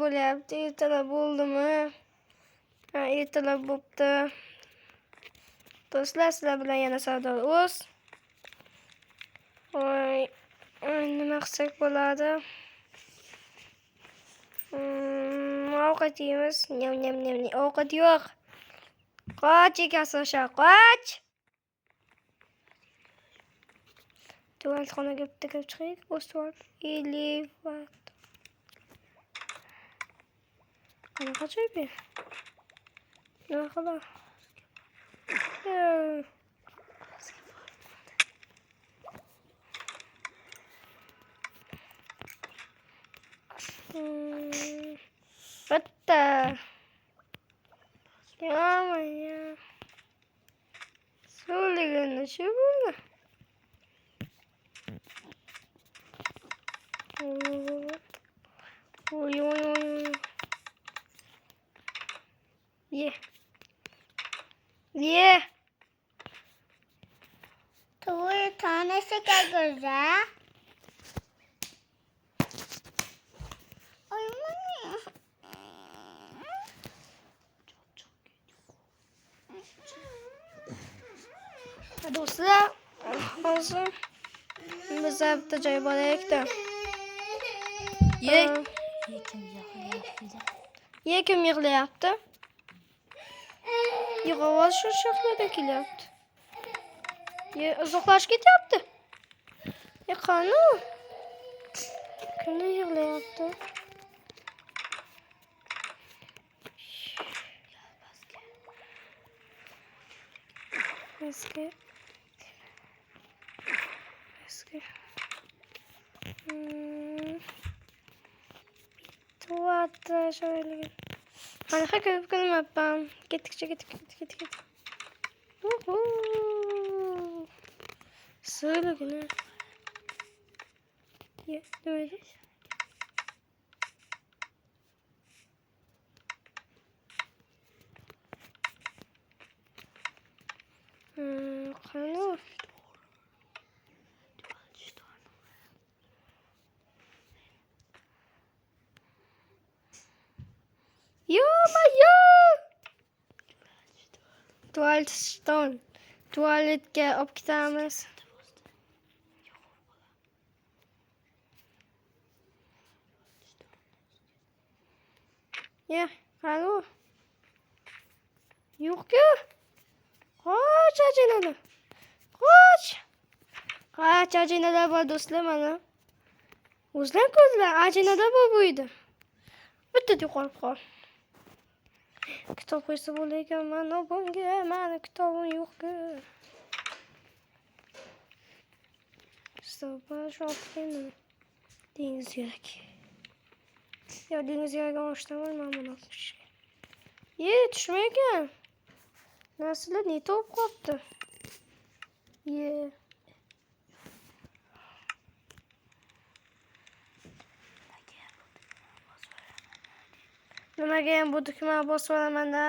bo'lyapti. Ertalab bo'ldimi? Ha, ertalab bo'pti. Do'stlar, sizlar bilan yana savdo o'z. Voy, nima qilsak bo'ladi? Ovqat yeymiz. Nyam. Ovqat yo'q. Qoch, ekasi o'sha, qoch. Tuvaletxonaga bitta kirib chiqaylik. O'z tuvalet. Elevat. Qanaqa joy bu? Nima qiladi? Bitta. Ya. So'ligini shu bo'ldi. Oy. Ye. Tuvalet tanesi güzel. Do'stlar, hozir biz bitta joy boraylik-da. Kim yig'layapti? Ovoz shu shaklda kelyapti. Uzoqlashib ketyapti. Qani? Kimdir yig'layapti? Eski. Tuvatta şöyle. Harika görüp kalmam. Gittikçe. Söyle güne. Ye, böyle. Kanı. Tuvaletga olib ketamiz. Qani? Yo'q-ku. Qoch, ajinalar. Qoch, ajinalar bor do'stlar mana. O'zlar ko'zlar ajinalar bor bu yerda. Bitta yo'qolib qol. Kitob qo'ysa bo'lar ekan, mana bunga, mani kitobim yo'q-ku. Stoppa, shopkini. Dengiz yo'q. Ya dengiz yo'q olishdan men buni olib. Tushmagan. Narsalar ne to'p qopti? Nimaga ham bu dokumент bosib olaman-da?